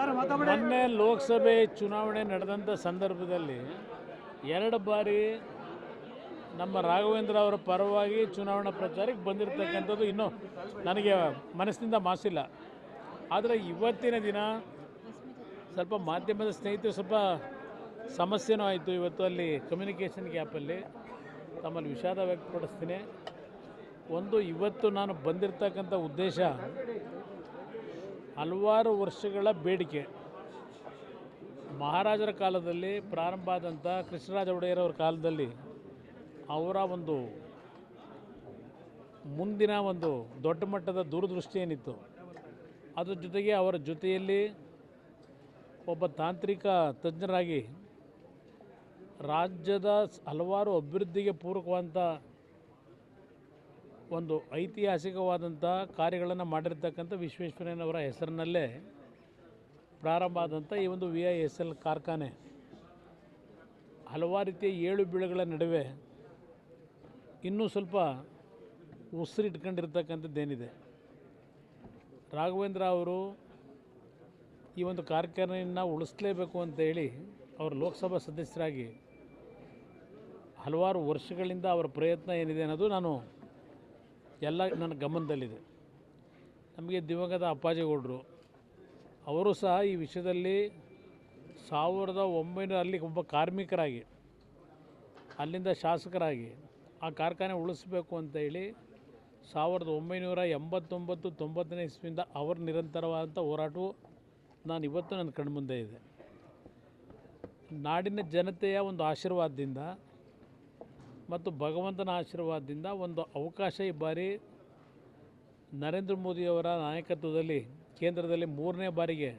ಮೊನ್ನೆ ಲೋಕಸಭೆ ಚುನಾವಣೆ ನಡೆದಂಥ ಸಂದರ್ಭದಲ್ಲಿ 2 ಬಾರಿ ನಮ್ಮ ರಾಘವೇಂದ್ರ ಅವರ ಪರವಾಗಿ ಚುನಾವಣಾ ಪ್ರಚಾರಕ್ಕೆ ಬಂದಿರತಕ್ಕಂಥದ್ದು ಇನ್ನೂ ನನಗೆ ಮನಸ್ಸಿನಿಂದ ಮಾಸಿಲ್ಲ. ಆದರೆ ಇವತ್ತಿನ ದಿನ ಸ್ವಲ್ಪ ಮಾಧ್ಯಮದ ಸ್ನೇಹಿತರು ಸ್ವಲ್ಪ ಸಮಸ್ಯೆನೂ ಆಯಿತು. ಇವತ್ತು ಅಲ್ಲಿ ಕಮ್ಯುನಿಕೇಷನ್ ಗ್ಯಾಪಲ್ಲಿ ತಮ್ಮಲ್ಲಿ ವಿಷಾದ ವ್ಯಕ್ತಪಡಿಸ್ತೀನಿ. ಒಂದು, ಇವತ್ತು ನಾನು ಬಂದಿರತಕ್ಕಂಥ ಉದ್ದೇಶ ಹಲವಾರು ವರ್ಷಗಳ ಬೇಡಿಕೆ, ಮಹಾರಾಜರ ಕಾಲದಲ್ಲಿ ಪ್ರಾರಂಭ ಆದಂಥ ಕೃಷ್ಣರಾಜ ಒಡೆಯರವರ ಕಾಲದಲ್ಲಿ ಅವರ ಒಂದು ಮುಂದಿನ ಒಂದು ದೊಡ್ಡ ಮಟ್ಟದ ದೂರದೃಷ್ಟಿ ಏನಿತ್ತು, ಅದ್ರ ಜೊತೆಗೆ ಅವರ ಜೊತೆಯಲ್ಲಿ ಒಬ್ಬ ತಾಂತ್ರಿಕ ತಜ್ಞರಾಗಿ ರಾಜ್ಯದ ಹಲವಾರು ಅಭಿವೃದ್ಧಿಗೆ ಪೂರಕವಾದಂಥ ಒಂದು ಐತಿಹಾಸಿಕವಾದಂಥ ಕಾರ್ಯಗಳನ್ನು ಮಾಡಿರ್ತಕ್ಕಂಥ ವಿಶ್ವೇಶ್ವರಯ್ಯನವರ ಹೆಸರಿನಲ್ಲೇ ಪ್ರಾರಂಭ ಆದಂಥ ಈ ಒಂದು VISL ಕಾರ್ಖಾನೆ ಹಲವಾರು ರೀತಿಯ ಏಳು ಬೀಳುಗಳ ನಡುವೆ ಇನ್ನೂ ಸ್ವಲ್ಪ ಉಸಿರಿಟ್ಕೊಂಡಿರ್ತಕ್ಕಂಥದ್ದೇನಿದೆ. ರಾಘವೇಂದ್ರ ಅವರು ಈ ಒಂದು ಕಾರ್ಖಾನೆಯನ್ನು ಉಳಿಸಲೇಬೇಕು ಅಂತೇಳಿ ಅವರು ಲೋಕಸಭಾ ಸದಸ್ಯರಾಗಿ ಹಲವಾರು ವರ್ಷಗಳಿಂದ ಅವರ ಪ್ರಯತ್ನ ಏನಿದೆ ಅನ್ನೋದು ನನ್ನ ಗಮನದಲ್ಲಿದೆ. ನಮಗೆ ದಿವಂಗತ ಅಪ್ಪಾಜಿಗೌಡರು ಅವರು ಸಹ ಈ ವಿಷಯದಲ್ಲಿ 1900 ಅಲ್ಲಿ ಒಬ್ಬ ಕಾರ್ಮಿಕರಾಗಿ ಅಲ್ಲಿಂದ ಶಾಸಕರಾಗಿ ಆ ಕಾರ್ಖಾನೆ ಉಳಿಸಬೇಕು ಅಂತೇಳಿ 1989-90ನೇ ಇಸ್ವಿಯಿಂದ ಅವರ ನಿರಂತರವಾದಂಥ ಹೋರಾಟವು ಇವತ್ತು ನನ್ನ ಕಣ್ಮುಂದೆ ಇದೆ. ನಾಡಿನ ಜನತೆಯ ಒಂದು ಆಶೀರ್ವಾದದಿಂದ ಮತ್ತು ಭಗವಂತನ ಆಶೀರ್ವಾದದಿಂದ ಒಂದು ಅವಕಾಶ ಈ ಬಾರಿ ನರೇಂದ್ರ ಮೋದಿಯವರ ನಾಯಕತ್ವದಲ್ಲಿ ಕೇಂದ್ರದಲ್ಲಿ 3ನೇ ಬಾರಿಗೆ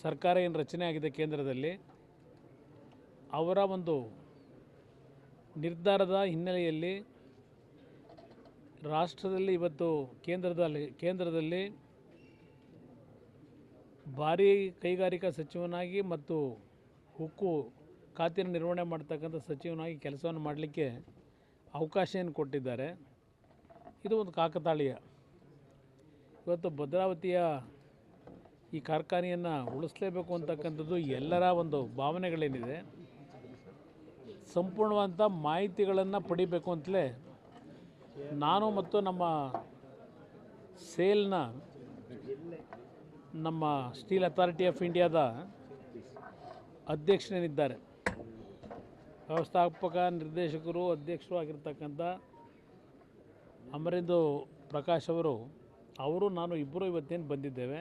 ಸರ್ಕಾರ ಏನು ರಚನೆ ಆಗಿದೆ ಕೇಂದ್ರದಲ್ಲಿ, ಅವರ ಒಂದು ನಿರ್ಧಾರದ ಹಿನ್ನೆಲೆಯಲ್ಲಿ ರಾಷ್ಟ್ರದಲ್ಲಿ ಇವತ್ತು ಕೇಂದ್ರದಲ್ಲಿ ಭಾರೀ ಕೈಗಾರಿಕಾ ಸಚಿವನಾಗಿ ಮತ್ತು ಉಕ್ಕು ಖಾತೆಯನ್ನು ನಿರ್ವಹಣೆ ಮಾಡ್ತಕ್ಕಂಥ ಸಚಿವನಾಗಿ ಕೆಲಸವನ್ನು ಮಾಡಲಿಕ್ಕೆ ಅವಕಾಶವನ್ನು ಕೊಟ್ಟಿದ್ದಾರೆ. ಇದು ಒಂದು ಕಾಕತಾಳೀಯ. ಇವತ್ತು ಭದ್ರಾವತಿಯ ಈ ಕಾರ್ಖಾನೆಯನ್ನು ಉಳಿಸಲೇಬೇಕು ಅಂತಕ್ಕಂಥದ್ದು ಎಲ್ಲರ ಒಂದು ಭಾವನೆಗಳೇನಿದೆ, ಸಂಪೂರ್ಣವಾದಂಥ ಮಾಹಿತಿಗಳನ್ನು ಪಡಿಬೇಕು ಅಂತಲೇ ನಾನು ಮತ್ತು ನಮ್ಮ ಸೇಲ್ನ ನಮ್ಮ ಸ್ಟೀಲ್ ಅಥಾರಿಟಿ ಆಫ್ ಇಂಡಿಯಾದ ಅಧ್ಯಕ್ಷರೇನಿದ್ದಾರೆ, ವ್ಯವಸ್ಥಾಪಕ ನಿರ್ದೇಶಕರು ಅಧ್ಯಕ್ಷರು ಆಗಿರ್ತಕ್ಕಂಥ ಅಮರೇಂದ್ರ ಪ್ರಕಾಶ್ ಅವರು ನಾನು ಇಬ್ಬರು ಇವತ್ತೇನು ಬಂದಿದ್ದೇವೆ,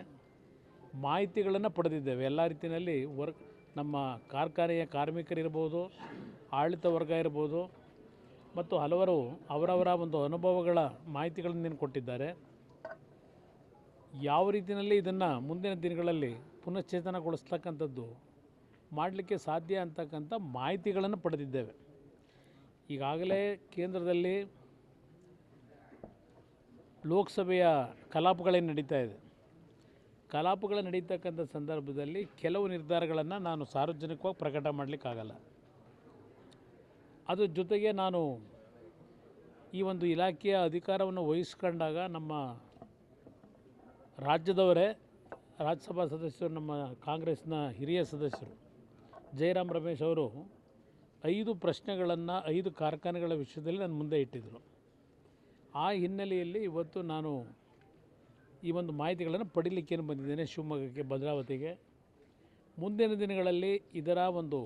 ಮಾಹಿತಿಗಳನ್ನು ಪಡೆದಿದ್ದೇವೆ. ಎಲ್ಲ ರೀತಿಯಲ್ಲಿ ನಮ್ಮ ಕಾರ್ಖಾನೆಯ ಕಾರ್ಮಿಕರಿರ್ಬೋದು, ಆಡಳಿತ ವರ್ಗ ಇರ್ಬೋದು ಮತ್ತು ಹಲವರು ಅವರವರ ಒಂದು ಅನುಭವಗಳ ಮಾಹಿತಿಗಳನ್ನು ಕೊಟ್ಟಿದ್ದಾರೆ. ಯಾವ ರೀತಿಯಲ್ಲಿ ಇದನ್ನು ಮುಂದಿನ ದಿನಗಳಲ್ಲಿ ಪುನಶ್ಚೇತನಗೊಳಿಸ್ತಕ್ಕಂಥದ್ದು ಮಾಡಲಿಕ್ಕೆ ಸಾಧ್ಯ ಅಂತಕ್ಕಂಥ ಮಾಹಿತಿಗಳನ್ನು ಪಡೆದಿದ್ದೇವೆ. ಈಗಾಗಲೇ ಕೇಂದ್ರದಲ್ಲಿ ಲೋಕಸಭೆಯ ಕಲಾಪಗಳೇನು ನಡೀತಾ ಇದೆ, ಕಲಾಪಗಳು ನಡೀತಕ್ಕಂಥ ಸಂದರ್ಭದಲ್ಲಿ ಕೆಲವು ನಿರ್ಧಾರಗಳನ್ನು ನಾನು ಸಾರ್ವಜನಿಕವಾಗಿ ಪ್ರಕಟ ಮಾಡಲಿಕ್ಕಾಗಲ್ಲ. ಅದ್ರ ಜೊತೆಗೆ ನಾನು ಈ ಒಂದು ಇಲಾಖೆಯ ಅಧಿಕಾರವನ್ನು ವಹಿಸ್ಕೊಂಡಾಗ ನಮ್ಮ ರಾಜ್ಯದವರೇ ರಾಜ್ಯಸಭಾ ಸದಸ್ಯರು, ನಮ್ಮ ಕಾಂಗ್ರೆಸ್ನ ಹಿರಿಯ ಸದಸ್ಯರು ಜಯರಾಮ್ ರಮೇಶ್ ಅವರು 5 ಪ್ರಶ್ನೆಗಳನ್ನು 5 ಕಾರ್ಖಾನೆಗಳ ವಿಷಯದಲ್ಲಿ ನನ್ನ ಮುಂದೆ ಇಟ್ಟಿದ್ದರು. ಆ ಹಿನ್ನೆಲೆಯಲ್ಲಿ ಇವತ್ತು ನಾನು ಈ ಒಂದು ಮಾಹಿತಿಗಳನ್ನು ಪಡೀಲಿಕ್ಕೇನು ಬಂದಿದ್ದೇನೆ ಶಿವಮೊಗ್ಗಕ್ಕೆ, ಭದ್ರಾವತಿಗೆ. ಮುಂದಿನ ದಿನಗಳಲ್ಲಿ ಇದರ ಒಂದು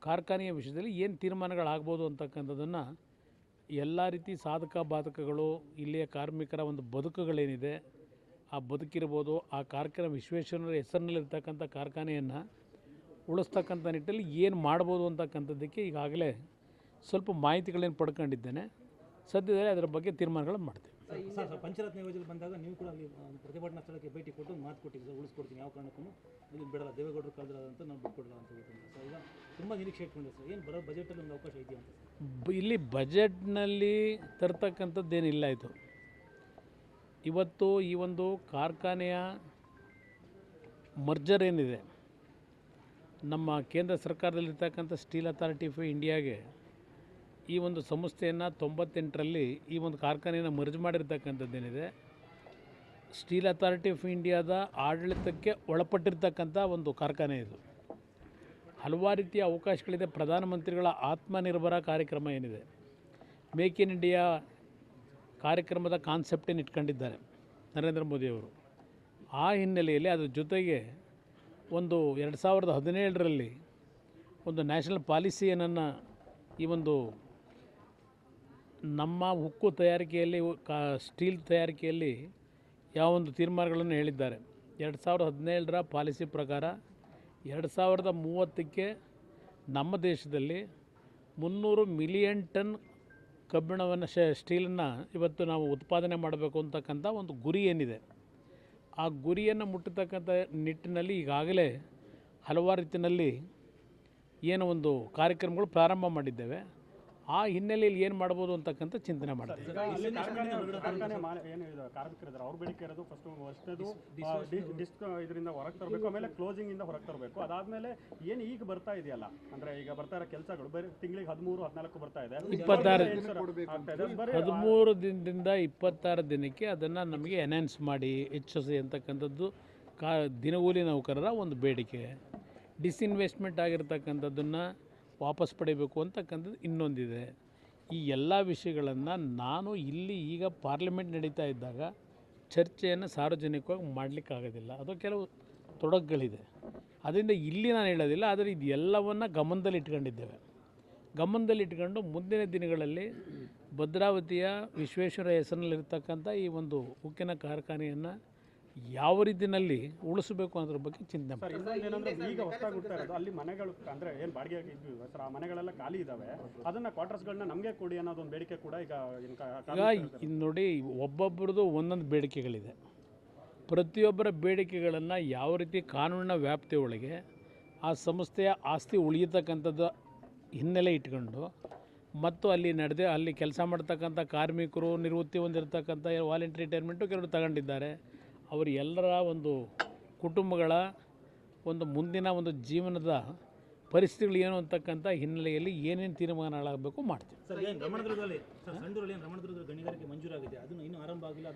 ಕಾರ್ಖಾನೆಯ ವಿಷಯದಲ್ಲಿ ಏನು ತೀರ್ಮಾನಗಳಾಗ್ಬೋದು ಅಂತಕ್ಕಂಥದ್ದನ್ನು ಎಲ್ಲ ರೀತಿ ಸಾಧಕ ಬಾಧಕಗಳು, ಇಲ್ಲಿಯ ಕಾರ್ಮಿಕರ ಒಂದು ಬದುಕುಗಳೇನಿದೆ ಆ ಬದುಕಿರ್ಬೋದು, ಆ ಕಾರ್ಖಾನೆ ವಿಶ್ವೇಶ್ವರಯ್ಯನವರ ಹೆಸರಿನಲ್ಲಿರ್ತಕ್ಕಂಥ ಕಾರ್ಖಾನೆಯನ್ನು ಉಳಿಸ್ತಕ್ಕಂಥ ನಿಟ್ಟಲ್ಲಿ ಏನು ಮಾಡ್ಬೋದು ಅಂತಕ್ಕಂಥದ್ದಕ್ಕೆ ಈಗಾಗಲೇ ಸ್ವಲ್ಪ ಮಾಹಿತಿಗಳೇನು ಪಡ್ಕೊಂಡಿದ್ದೇನೆ. ಸದ್ಯದಲ್ಲೇ ಅದರ ಬಗ್ಗೆ ತೀರ್ಮಾನಗಳನ್ನು ಮಾಡ್ತೀವಿ. ಸರ್, ಪಂಚರತ್ನ ಯೋಜನೆ ಬಂದಾಗ ನೀವು ಕೂಡ ಅಲ್ಲಿ ಪ್ರತಿಭಟನಾ ಸ್ಥಳಕ್ಕೆ ಭೇಟಿ ಕೊಟ್ಟು ಮಾತು ಕೊಟ್ಟಿದ್ದೀವಿ ಸರ್, ಉಳಿಸ್ಕೊಡ್ತೀನಿ, ಯಾವ ಕಾರಣಕ್ಕೂ ಇದು ಬಿಡಲ್ಲ, ದೇವೇಗೌಡರು ಕಾಲದಂತ ನಾವು ಬಿಟ್ಕೊಡಲ್ಲ ಅಂತ ಹೇಳ್ತೀನಿ ಸರ್. ಈಗ ತುಂಬ ನಿರೀಕ್ಷೆ ಇಟ್ಕೊಂಡಿದೆ ಸರ್, ಏನು ಬರೋ ಬಜೆಟಲ್ಲಿ ಒಂದು ಅವಕಾಶ ಇದೆಯಾ ಅಂತ ಸರ್? ಇಲ್ಲಿ ಬಜೆಟ್ನಲ್ಲಿ ತರ್ತಕ್ಕಂಥದ್ದೇನಿಲ್ಲ. ಇದು ಇವತ್ತು ಈ ಒಂದು ಕಾರ್ಖಾನೆಯ ಮರ್ಜರ್ ಏನಿದೆ, ನಮ್ಮ ಕೇಂದ್ರ ಸರ್ಕಾರದಲ್ಲಿರ್ತಕ್ಕಂಥ ಸ್ಟೀಲ್ ಅಥಾರಿಟಿ ಆಫ್ ಇಂಡಿಯಾಗೆ ಈ ಒಂದು ಸಂಸ್ಥೆಯನ್ನು 98ರಲ್ಲಿ ಈ ಒಂದು ಕಾರ್ಖಾನೆಯನ್ನು ಮರ್ಜ್ ಮಾಡಿರ್ತಕ್ಕಂಥದ್ದೇನಿದೆ, ಸ್ಟೀಲ್ ಅಥಾರಿಟಿ ಆಫ್ ಇಂಡಿಯಾದ ಆಡಳಿತಕ್ಕೆ ಒಳಪಟ್ಟಿರ್ತಕ್ಕಂಥ ಒಂದು ಕಾರ್ಖಾನೆ ಇದು. ಹಲವಾರು ರೀತಿಯ ಅವಕಾಶಗಳಿದೆ. ಪ್ರಧಾನಮಂತ್ರಿಗಳ ಆತ್ಮನಿರ್ಭರ ಕಾರ್ಯಕ್ರಮ ಏನಿದೆ, ಮೇಕ್ ಇನ್ ಇಂಡಿಯಾ ಕಾರ್ಯಕ್ರಮದ ಕಾನ್ಸೆಪ್ಟನ್ನು ಇಟ್ಕೊಂಡಿದ್ದಾರೆ ನರೇಂದ್ರ ಮೋದಿಯವರು. ಆ ಹಿನ್ನೆಲೆಯಲ್ಲಿ ಅದ್ರ ಜೊತೆಗೆ ಒಂದು 2017ರಲ್ಲಿ ಒಂದು ನ್ಯಾಷನಲ್ ಪಾಲಿಸಿಯನ್ನು ಈ ಒಂದು ನಮ್ಮ ಉಕ್ಕು ತಯಾರಿಕೆಯಲ್ಲಿ ಸ್ಟೀಲ್ ತಯಾರಿಕೆಯಲ್ಲಿ ಯಾವೊಂದು ತೀರ್ಮಾನಗಳನ್ನು ಹೇಳಿದ್ದಾರೆ. 2017ರ ಪಾಲಿಸಿ ಪ್ರಕಾರ 2030ಕ್ಕೆ ನಮ್ಮ ದೇಶದಲ್ಲಿ 300 ಮಿಲಿಯನ್ ಟನ್ ಕಬ್ಬಿಣವನ್ನು ಸ್ಟೀಲನ್ನು ಇವತ್ತು ನಾವು ಉತ್ಪಾದನೆ ಮಾಡಬೇಕು ಅಂತಕ್ಕಂಥ ಒಂದು ಗುರಿ ಏನಿದೆ, ಆ ಗುರಿಯನ್ನು ಮುಟ್ಟತಕ್ಕಂಥ ನಿಟ್ಟಿನಲ್ಲಿ ಈಗಾಗಲೇ ಹಲವಾರು ರೀತಿಯಲ್ಲಿ ಏನೋ ಒಂದು ಕಾರ್ಯಕ್ರಮಗಳು ಪ್ರಾರಂಭ ಮಾಡಿದ್ದೇವೆ. ಆ ಹಿನ್ನೆಲೆಯಲ್ಲಿ ಏನು ಮಾಡ್ಬೋದು ಅಂತಕ್ಕಂಥ ಚಿಂತನೆ ಮಾಡ್ತೀವಿ. ಕಾರ್ಮಿಕರಿದ್ದಾರೆ, ಅವ್ರ ಬೇಡಿಕೆ ಇರೋದು ಫಸ್ಟ್ ವರ್ಷದ್ದು ಡಿಸ್ಕ್ ಇದರಿಂದ ಹೊರಗೆ ತರಬೇಕು, ಆಮೇಲೆ ಕ್ಲೋಸಿಂಗ್ ಇಂದ ಹೊರಗೆ ತರಬೇಕು. ಅದಾದ್ಮೇಲೆ ಏನು ಈಗ ಬರ್ತಾ ಇದೆಯಲ್ಲ, ಅಂದ್ರೆ ಈಗ ಬರ್ತಾ ಇರೋ ಕೆಲಸಗಳು ಬರೀ ತಿಂಗಳಿಗೆ 13-14 ಬರ್ತಾ ಇದೆ, 13 ದಿನದಿಂದ 26 ದಿನಕ್ಕೆ ಅದನ್ನು ನಮಗೆ ಎನ್ಹಾನ್ಸ್ ಮಾಡಿ ಹೆಚ್ಚಿಸಿ ಅಂತಕ್ಕಂಥದ್ದು ದಿನಗೂಲಿ ನೌಕರರ ಒಂದು ಬೇಡಿಕೆ. ಡಿಸ್ಇನ್ವೆಸ್ಟ್ಮೆಂಟ್ ಆಗಿರ್ತಕ್ಕಂಥದ್ದನ್ನು ವಾಪಸ್ ಪಡಿಬೇಕು ಅಂತಕ್ಕಂಥದ್ದು ಇನ್ನೊಂದಿದೆ. ಈ ಎಲ್ಲ ವಿಷಯಗಳನ್ನು ನಾನು ಇಲ್ಲಿ ಈಗ ಪಾರ್ಲಿಮೆಂಟ್ ನಡೀತಾ ಇದ್ದಾಗ ಚರ್ಚೆಯನ್ನು ಸಾರ್ವಜನಿಕವಾಗಿ ಮಾಡಲಿಕ್ಕಾಗೋದಿಲ್ಲ, ಅದು ಕೆಲವು ತೊಡಕುಗಳಿದೆ. ಅದರಿಂದ ಇಲ್ಲಿ ನಾನು ಹೇಳೋದಿಲ್ಲ, ಆದರೆ ಇದು ಎಲ್ಲವನ್ನು ಗಮನದಲ್ಲಿ ಇಟ್ಕೊಂಡು ಮುಂದಿನ ದಿನಗಳಲ್ಲಿ ಭದ್ರಾವತಿಯ ವಿಶ್ವೇಶ್ವರ ಹೆಸರಿನಲ್ಲಿರ್ತಕ್ಕಂಥ ಈ ಒಂದು ಉಕ್ಕಿನ ಕಾರ್ಖಾನೆಯನ್ನು ಯಾವ ರೀತಿಯಲ್ಲಿ ಉಳಿಸಬೇಕು ಅನ್ನೋದ್ರ ಬಗ್ಗೆ ಚಿಂತನೆ ಮಾಡಿ. ಈಗ ಹೊಸದಾಗಿ ಹುಡ್ತಾ ಇರೋದು ಅಲ್ಲಿ ಮನೆಗಳು, ಅಂದರೆ ಏನು ಬಾಡಿಗೆ ಇದ್ವಿ ಸರ್, ಆ ಮನೆಗಳೆಲ್ಲ ಖಾಲಿ ಇದ್ದಾವೆ, ಅದನ್ನು ಕ್ವಾರ್ಟರ್ಸ್ಗಳನ್ನ ನಮಗೆ ಕೊಡಿ ಅನ್ನೋದೊಂದು ಬೇಡಿಕೆ ಕೂಡ ಈಗ ಇನ್ನು ನೋಡಿ, ಒಬ್ಬೊಬ್ಬರದು ಒಂದೊಂದು ಬೇಡಿಕೆಗಳಿದೆ. ಪ್ರತಿಯೊಬ್ಬರ ಬೇಡಿಕೆಗಳನ್ನು ಯಾವ ರೀತಿ ಕಾನೂನಿನ ವ್ಯಾಪ್ತಿಯೊಳಗೆ ಆ ಸಂಸ್ಥೆಯ ಆಸ್ತಿ ಉಳಿಯತಕ್ಕಂಥದ್ದು ಹಿನ್ನೆಲೆ ಇಟ್ಕೊಂಡು ಮತ್ತು ಅಲ್ಲಿ ಕೆಲಸ ಮಾಡ್ತಕ್ಕಂಥ ಕಾರ್ಮಿಕರು, ನಿವೃತ್ತಿ ಹೊಂದಿರತಕ್ಕಂಥ ವಾಲಂಟ್ರಿ ರಿಟೈರ್ಮೆಂಟು ಕೆಲವರು ತಗೊಂಡಿದ್ದಾರೆ. ಅವರು ಎಲ್ಲರ ಒಂದು ಕುಟುಂಬಗಳ ಒಂದು ಮುಂದಿನ ಒಂದು ಜೀವನದ ಪರಿಸ್ಥಿತಿಗಳು ಏನು ಅಂತಕ್ಕಂಥ ಹಿನ್ನೆಲೆಯಲ್ಲಿ ಏನೇನು ತೀರ್ಮಾನಗಳಾಗಬೇಕು ಮಾಡ್ತೀವಿ. ಗಣಿಗಾರಿಕೆ ಮಂಜೂರಾಗಿದೆ, ಅದನ್ನು ಇನ್ನೂ ಆರಂಭ ಆಗಿಲ್ಲ,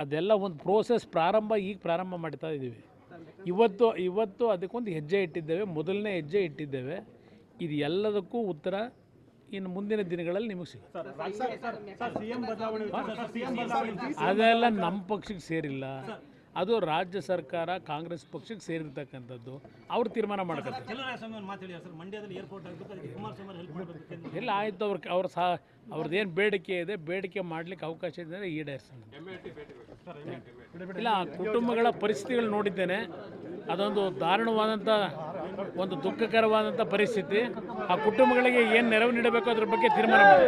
ಅದೆಲ್ಲ ಒಂದು ಪ್ರೋಸೆಸ್ ಪ್ರಾರಂಭ ಮಾಡ್ತಾ ಇದ್ದೀವಿ. ಇವತ್ತು ಅದಕ್ಕೊಂದು ಹೆಜ್ಜೆ ಇಟ್ಟಿದ್ದೇವೆ, ಮೊದಲನೇ ಹೆಜ್ಜೆ ಇಟ್ಟಿದ್ದೇವೆ. ಇದು ಎಲ್ಲದಕ್ಕೂ ಉತ್ತರ ಇನ್ನು ಮುಂದಿನ ದಿನಗಳಲ್ಲಿ ನಿಮಗೆ ಸಿಗುತ್ತೆ. ಅದೆಲ್ಲ ನಮ್ಮ ಪಕ್ಷಕ್ಕೆ ಸೇರಿಲ್ಲ, ಅದು ರಾಜ್ಯ ಸರ್ಕಾರ ಕಾಂಗ್ರೆಸ್ ಪಕ್ಷಕ್ಕೆ ಸೇರಿರ್ತಕ್ಕಂಥದ್ದು. ಅವ್ರು ತೀರ್ಮಾನ ಮಾಡ್ತಾರೆ. ಎಲ್ಲ ಆಯಿತು, ಅವ್ರದ್ದೇನು ಬೇಡಿಕೆ ಇದೆ, ಬೇಡಿಕೆ ಮಾಡಲಿಕ್ಕೆ ಅವಕಾಶ ಇದೆ, ಈಡೇರಿಸೋಣ. ಇಲ್ಲ, ಕುಟುಂಬಗಳ ಪರಿಸ್ಥಿತಿಗಳು ನೋಡಿದ್ದೇನೆ. ಅದೊಂದು ದಾರುಣವಾದಂಥ ಒಂದು ದುಃಖಕರವಾದಂಥ ಪರಿಸ್ಥಿತಿ. ಆ ಕುಟುಂಬಗಳಿಗೆ ಏನು ನೆರವು ನೀಡಬೇಕು ಅದ್ರ ಬಗ್ಗೆ ತೀರ್ಮಾನ ಮಾಡಿ.